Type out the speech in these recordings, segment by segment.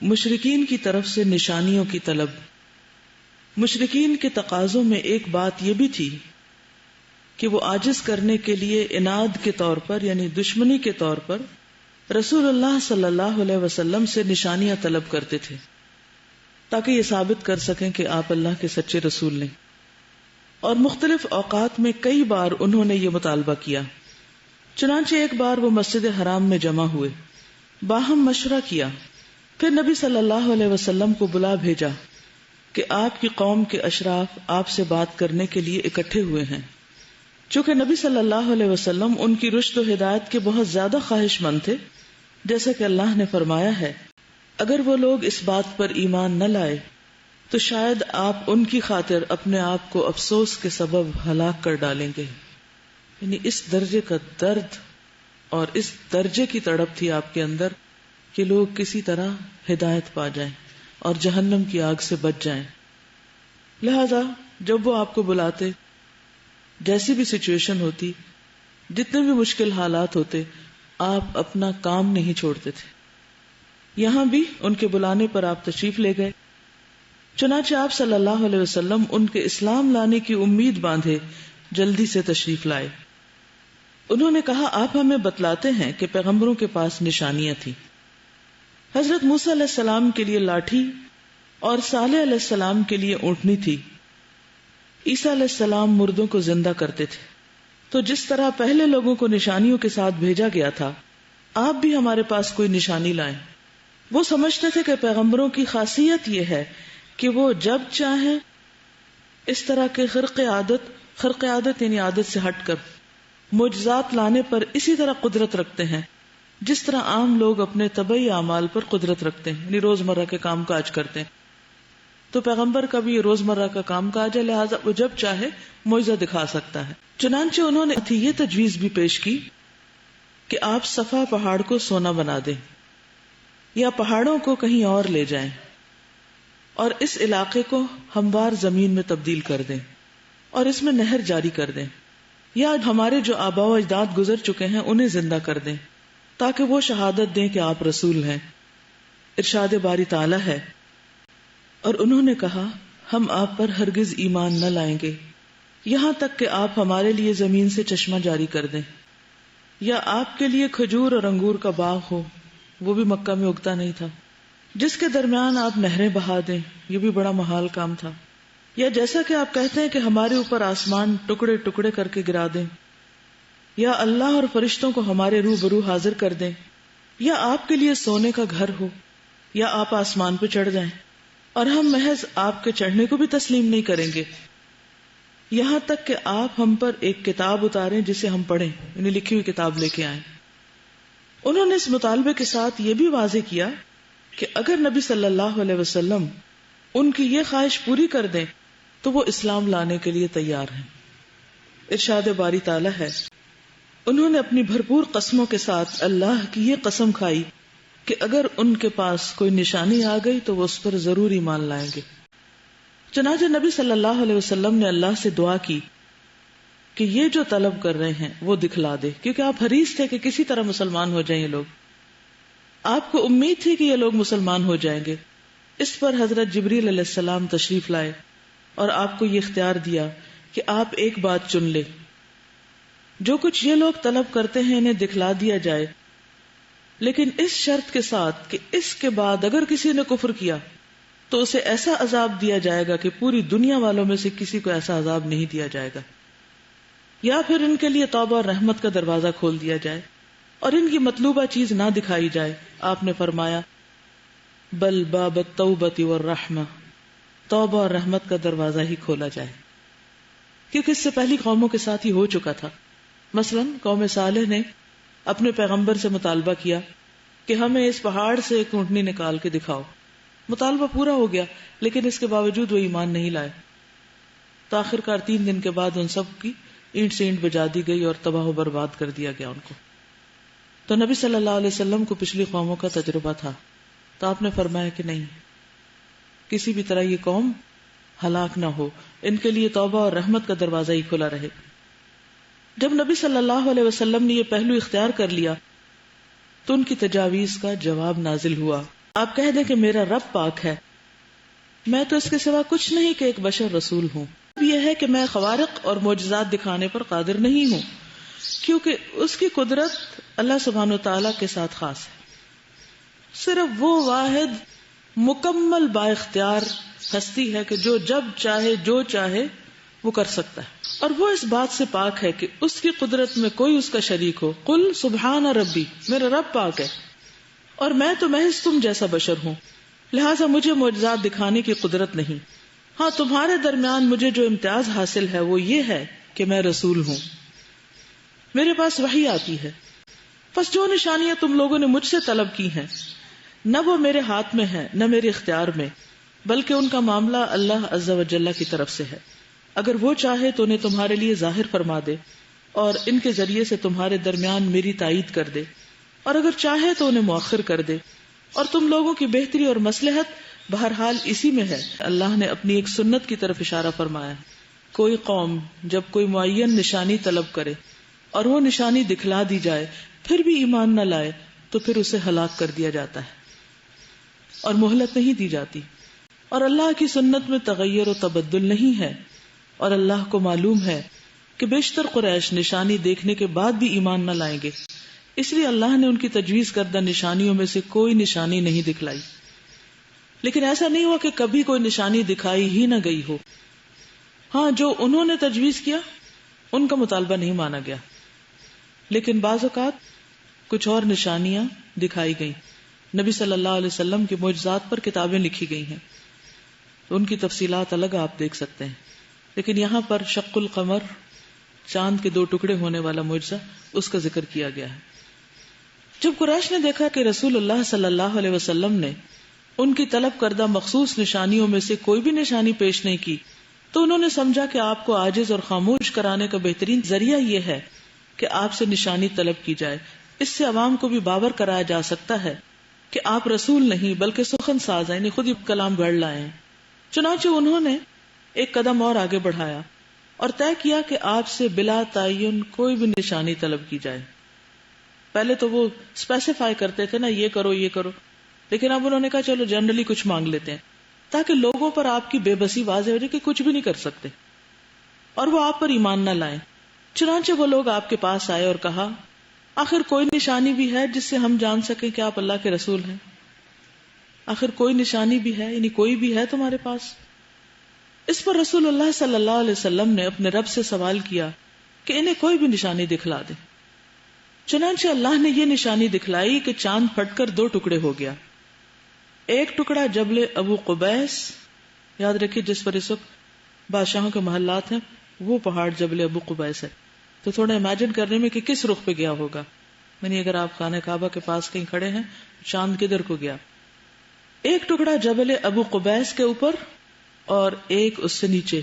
مشرکین کی طرف سے نشانیوں کی طلب۔ مشرکین کے تقاضوں میں ایک بات یہ بھی تھی کہ وہ عاجز کرنے کے لیے عناد کے طور پر یعنی دشمنی کے طور پر رسول اللہ صلی اللہ علیہ وسلم سے نشانیاں طلب کرتے تھے تاکہ یہ ثابت کر سکیں کہ آپ اللہ کے سچے رسول نے۔ اور مختلف اوقات میں کئی بار انہوں نے یہ مطالبہ کیا۔ چنانچہ ایک بار وہ مسجد حرام میں جمع ہوئے، باہم مشورہ کیا، پھر نبی صلی اللہ علیہ وسلم کو بلا بھیجا کہ آپ کی قوم کے اشراف آپ سے بات کرنے کے لیے اکٹھے ہوئے ہیں۔ چونکہ نبی صلی اللہ علیہ وسلم ان کی رشد و ہدایت کے بہت زیادہ خواہش مند تھے، جیسا کہ اللہ نے فرمایا ہے اگر وہ لوگ اس بات پر ایمان نہ لائے تو شاید آپ ان کی خاطر اپنے آپ کو افسوس کے سبب ہلاک کر ڈالیں گے۔ یعنی اس درجے کا درد اور اس درجے کی تڑپ تھی آپ کے اندر کہ لوگ کسی طرح ہدایت پا جائیں اور جہنم کی آگ سے بچ جائیں۔ لہذا جب وہ آپ کو بلاتے، جیسی بھی سچویشن ہوتی، جتنے بھی مشکل حالات ہوتے، آپ اپنا کام نہیں چھوڑتے تھے۔ یہاں بھی ان کے بلانے پر آپ تشریف لے گئے۔ چنانچہ آپ صلی اللہ علیہ وسلم ان کے اسلام لانے کی امید باندھے جلدی سے تشریف لائے۔ انہوں نے کہا آپ ہمیں بتلاتے ہیں کہ پیغمبروں کے پاس نشانیاں تھیں۔ حضرت موسیٰ علیہ السلام کے لیے لاٹھی اور صالح علیہ السلام کے لیے اونٹنی تھی۔ عیسیٰ علیہ السلام مردوں کو زندہ کرتے تھے۔ تو جس طرح پہلے لوگوں کو نشانیوں کے ساتھ بھیجا گیا تھا، آپ بھی ہمارے پاس کوئی نشانی لائیں۔ وہ سمجھتے تھے کہ پیغمبروں کی خاصیت یہ ہے کہ وہ جب چاہیں اس طرح کے خرق عادت یعنی عادت سے ہٹ کر معجزات لانے پر اسی طرح قدرت رکھتے ہیں جس طرح عام لوگ اپنے طبعی اعمال پر قدرت رکھتے ہیں، یعنی روزمرہ کے کام کاج کرتے ہیں۔ تو پیغمبر کا بھی یہ روزمرہ کا کام کاج ہے، لہٰذا وہ جب چاہے معجزہ دکھا سکتا ہے۔ چنانچہ انہوں نے یہ تجویز بھی پیش کی کہ آپ صفا پہاڑ کو سونا بنا دیں یا پہاڑوں کو کہیں اور لے جائیں اور اس علاقے کو ہموار زمین میں تبدیل کر دیں اور اس میں نہر جاری کر دیں، یا ہمارے جو آباء و اجداد گزر چکے ہیں انہیں زندہ کر دیں تاکہ وہ شہادت دیں کہ آپ رسول ہیں۔ ارشاد باری تعالیٰ ہے، اور انہوں نے کہا ہم آپ پر ہرگز ایمان نہ لائیں گے یہاں تک کہ آپ ہمارے لیے زمین سے چشمہ جاری کر دیں، یا آپ کے لیے کھجور اور انگور کا باغ ہو، وہ بھی مکہ میں اگتا نہیں تھا، جس کے درمیان آپ نہریں بہا دیں، یہ بھی بڑا محال کام تھا، یا جیسا کہ آپ کہتے ہیں کہ ہمارے اوپر آسمان ٹکڑے ٹکڑے کر کے گرا دیں، یا اللہ اور فرشتوں کو ہمارے روبرو حاضر کر دیں، یا آپ کے لیے سونے کا گھر ہو، یا آپ آسمان پہ چڑھ جائیں اور ہم محض آپ کے چڑھنے کو بھی تسلیم نہیں کریں گے، یہاں تک کہ آپ ہم پر ایک کتاب اتاریں جسے ہم پڑھیں، یعنی لکھی ہوئی کتاب لے کے آئیں۔ انہوں نے اس مطالبے کے ساتھ یہ بھی واضح کیا کہ اگر نبی صلی اللہ علیہ وسلم ان کی یہ خواہش پوری کر دیں تو وہ اسلام لانے کے لیے تیار ہیں۔ ارشاد باری تعالیٰ ہے، انہوں نے اپنی بھرپور قسموں کے ساتھ اللہ کی یہ قسم کھائی کہ اگر ان کے پاس کوئی نشانی آ گئی تو وہ اس پر ضرور ایمان لائیں گے۔ چنانچہ نبی صلی اللہ علیہ وسلم نے اللہ سے دعا کی کہ یہ جو طلب کر رہے ہیں وہ دکھلا دے، کیونکہ آپ حریص تھے کہ کسی طرح مسلمان ہو جائیں یہ لوگ، آپ کو امید تھی کہ یہ لوگ مسلمان ہو جائیں گے۔ اس پر حضرت جبریل علیہ السلام تشریف لائے اور آپ کو یہ اختیار دیا کہ آپ ایک بات چن لے، جو کچھ یہ لوگ طلب کرتے ہیں انہیں دکھلا دیا جائے، لیکن اس شرط کے ساتھ کہ اس کے بعد اگر کسی نے کفر کیا تو اسے ایسا عذاب دیا جائے گا کہ پوری دنیا والوں میں سے کسی کو ایسا عذاب نہیں دیا جائے گا، یا پھر ان کے لیے توبہ اور رحمت کا دروازہ کھول دیا جائے اور ان کی مطلوبہ چیز نہ دکھائی جائے۔ آپ نے فرمایا بل باب التوبۃ والرحمہ، توبہ اور رحمت کا دروازہ ہی کھولا جائے، کیونکہ اس سے پہلی قوموں کے ساتھ ہی ہو چکا تھا۔ مثلا قوم صالح نے اپنے پیغمبر سے مطالبہ کیا کہ ہمیں اس پہاڑ سے ایک اونٹنی نکال کے دکھاؤ۔ مطالبہ پورا ہو گیا لیکن اس کے باوجود وہ ایمان نہیں لائے، تو آخرکار 3 دن کے بعد ان سب کی اینٹ سے اینٹ بجا دی گئی اور تباہ و برباد کر دیا گیا ان کو۔ تو نبی صلی اللہ علیہ وسلم کو پچھلی قوموں کا تجربہ تھا، تو آپ نے فرمایا کہ نہیں، کسی بھی طرح یہ قوم ہلاک نہ ہو، ان کے لیے توبہ اور رحمت کا دروازہ ہی کھلا رہے۔ جب نبی صلی اللہ علیہ وسلم نے یہ پہلو اختیار کر لیا تو ان کی تجاویز کا جواب نازل ہوا آپ کہہ دیں کہ میرا رب پاک ہے، میں تو اس کے سوا کچھ نہیں کہ ایک بشر رسول ہوں. یہ ہے کہ میں خوارق اور معجزات دکھانے پر قادر نہیں ہوں، کیونکہ اس کی قدرت اللہ سبحانہ وتعالیٰ کے ساتھ خاص ہے. صرف وہ واحد مکمل با اختیار ہستی ہے کہ جو جب چاہے جو چاہے وہ کر سکتا ہے، اور وہ اس بات سے پاک ہے کہ اس کی قدرت میں کوئی اس کا شریک ہو. قل سبحان ربی، میرا رب پاک ہے اور میں تو محض تم جیسا بشر ہوں، لہٰذا مجھے معجزات دکھانے کی قدرت نہیں. ہاں تمہارے درمیان مجھے جو امتیاز حاصل ہے وہ یہ ہے کہ میں رسول ہوں، میرے پاس وحی آتی ہے. پس جو نشانیاں تم لوگوں نے مجھ سے طلب کی ہیں نہ وہ میرے ہاتھ میں ہے نہ میرے اختیار میں، بلکہ ان کا معاملہ اللہ عز و جل کی طرف سے ہے. اگر وہ چاہے تو انہیں تمہارے لیے ظاہر فرما دے اور ان کے ذریعے سے تمہارے درمیان میری تائید کر دے، اور اگر چاہے تو انہیں مؤخر کر دے. اور تم لوگوں کی بہتری اور مصلحت بہرحال اسی میں ہے. اللہ نے اپنی ایک سنت کی طرف اشارہ فرمایا. کوئی قوم جب کوئی معین نشانی طلب کرے اور وہ نشانی دکھلا دی جائے پھر بھی ایمان نہ لائے تو پھر اسے ہلاک کر دیا جاتا ہے اور مہلت نہیں دی جاتی. اور اللہ کی سنت میں تغیر و تبدل نہیں ہے، اور اللہ کو معلوم ہے کہ بیشتر قریش نشانی دیکھنے کے بعد بھی ایمان نہ لائیں گے، اس لیے اللہ نے ان کی تجویز کردہ نشانیوں میں سے کوئی نشانی نہیں دکھلائی. لیکن ایسا نہیں ہوا کہ کبھی کوئی نشانی دکھائی ہی نہ گئی ہو. ہاں جو انہوں نے تجویز کیا ان کا مطالبہ نہیں مانا گیا، لیکن بعض اوقات کچھ اور نشانیاں دکھائی گئیں. نبی صلی اللہ علیہ وسلم کے معجزات پر کتابیں لکھی گئی ہیں، ان کی تفصیلات الگ آپ دیکھ سکتے ہیں. لیکن یہاں پر شق القمر، چاند کے 2 ٹکڑے ہونے والا معجزہ، اس کا ذکر کیا گیا ہے. جب قریش نے دیکھا کہ رسول اللہ صلی اللہ علیہ وسلم نے ان کی طلب کردہ مخصوص نشانیوں میں سے کوئی بھی نشانی پیش نہیں کی تو انہوں نے سمجھا کہ آپ کو عاجز اور خاموش کرانے کا بہترین ذریعہ یہ ہے کہ آپ سے نشانی طلب کی جائے. اس سے عوام کو بھی باور کرایا جا سکتا ہے کہ آپ رسول نہیں بلکہ سخن ساز ہیں، یعنی خود ہی کلام گھڑ لائے ہیں. چنانچہ انہوں نے ایک قدم اور آگے بڑھایا اور طے کیا کہ آپ سے بلا تعین کوئی بھی نشانی طلب کی جائے. پہلے تو وہ اسپیسیفائی کرتے تھے نا، یہ کرو یہ کرو، لیکن اب انہوں نے کہا چلو جنرلی کچھ مانگ لیتے ہیں تاکہ لوگوں پر آپ کی بے بسی واضح ہو جائے کہ کچھ بھی نہیں کر سکتے اور وہ آپ پر ایمان نہ لائیں. چنانچہ وہ لوگ آپ کے پاس آئے اور کہا آخر کوئی نشانی بھی ہے جس سے ہم جان سکیں کہ آپ اللہ کے رسول ہیں؟ آخر کوئی نشانی بھی ہے، یعنی کوئی بھی ہے تمہارے پاس؟ اس پر رسول اللہ صلی اللہ علیہ وسلم نے اپنے رب سے سوال کیا کہ انہیں کوئی بھی نشانی دکھلا دے. چنانچہ اللہ نے یہ نشانی دکھلائی کہ چاند پھٹ کر 2 ٹکڑے ہو گیا. ایک ٹکڑا جبل ابو قبیس، یاد رکھیے جس پر اس وقت بادشاہوں کے محلات ہیں وہ پہاڑ جبل ابو قبیس ہے. تو تھوڑا امیجن کرنے میں کہ کس رخ پہ گیا ہوگا، یعنی اگر آپ خانہ کعبہ کے پاس کہیں کھڑے ہیں چاند کدھر کو گیا. ایک ٹکڑا جبل ابو قبیس کے اوپر اور ایک اس سے نیچے،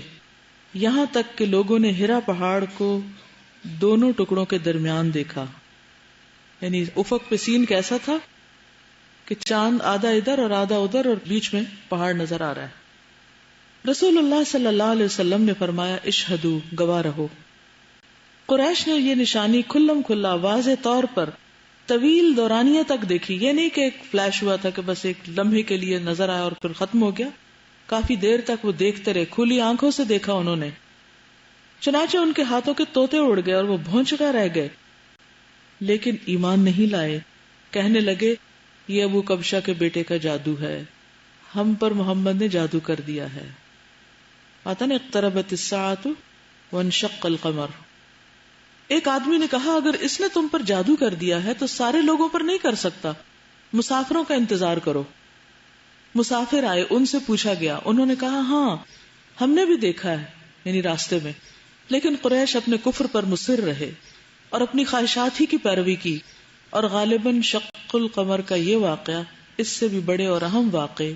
یہاں تک کہ لوگوں نے ہرا پہاڑ کو دونوں ٹکڑوں کے درمیان دیکھا. یعنی افق پہ سین کیسا تھا کہ چاند آدھا ادھر اور آدھا ادھر اور بیچ میں پہاڑ نظر آ رہا ہے. رسول اللہ صلی اللہ علیہ وسلم نے فرمایا اشہدو، گواہ رہو. قریش نے یہ نشانی کھلم کھلا واضح طور پر طویل دورانیہ تک دیکھی. یہ نہیں کہ ایک فلیش ہوا تھا کہ بس ایک لمحے کے لیے نظر آیا اور پھر ختم ہو گیا. کافی دیر تک وہ دیکھتے رہے، کھلی آنکھوں سے دیکھا انہوں نے. چنانچہ ان کے ہاتھوں کے طوطے اڑ گئے اور وہ بھونچکا رہ گئے، لیکن ایمان نہیں لائے. کہنے لگے یہ ابو کبشہ کے بیٹے کا جادو ہے، ہم پر محمد نے جادو کر دیا ہے. آتا نا اقتربت الساعۃ وانشق القمر. ایک آدمی نے کہا اگر اس نے تم پر جادو کر دیا ہے تو سارے لوگوں پر نہیں کر سکتا، مسافروں کا انتظار کرو. مسافر آئے، ان سے پوچھا گیا، انہوں نے کہا ہاں ہم نے بھی دیکھا ہے، یعنی راستے میں. لیکن قریش اپنے کفر پر مصر رہے اور اپنی خواہشات ہی کی پیروی کی، اور غالباً شق القمر کا یہ واقعہ اس سے بھی بڑے اور اہم واقعے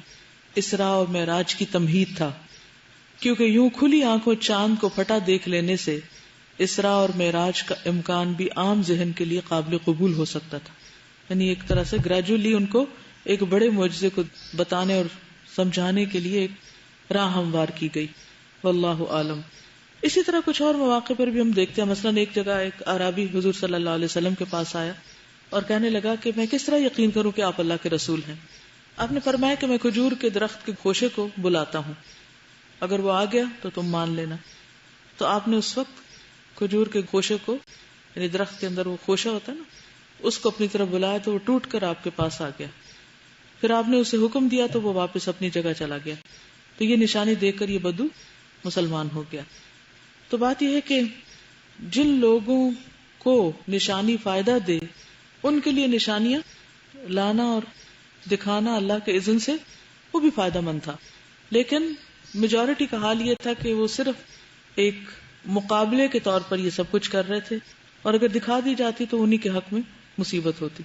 اسراء و معراج کی تمہید تھا، کیونکہ یوں کھلی آنکھوں چاند کو پھٹا دیکھ لینے سے اسراء اور معراج کا امکان بھی عام ذہن کے لیے قابل قبول ہو سکتا تھا. یعنی ایک طرح سے گریجولی ان کو ایک بڑے معجزے کو بتانے اور سمجھانے کے لیے ایک راہ ہموار کی گئی. واللہ عالم. اسی طرح کچھ اور مواقع پر بھی ہم دیکھتے ہیں. مثلا ایک جگہ ایک اعرابی حضور صلی اللہ علیہ وسلم کے پاس آیا اور کہنے لگا کہ میں کس طرح یقین کروں کہ آپ اللہ کے رسول ہیں. آپ نے فرمایا کہ میں کھجور کے درخت کے خوشے کو بلاتا ہوں، اگر وہ آ گیا تو تم مان لینا. تو آپ نے اس وقت کھجور کے خوشے کو، یعنی درخت کے اندر وہ خوشہ ہوتا ہے نا، اس کو اپنی طرف بلایا تو وہ ٹوٹ کر آپ کے پاس آ گیا. پھر آپ نے اسے حکم دیا تو وہ واپس اپنی جگہ چلا گیا. تو یہ نشانی دیکھ کر یہ بدو مسلمان ہو گیا. تو بات یہ ہے کہ جن لوگوں کو نشانی فائدہ دے ان کے لیے نشانیاں لانا اور دکھانا اللہ کے اذن سے وہ بھی فائدہ مند تھا. لیکن میجورٹی کا حال یہ تھا کہ وہ صرف ایک مقابلے کے طور پر یہ سب کچھ کر رہے تھے، اور اگر دکھا دی جاتی تو انہی کے حق میں مصیبت ہوتی.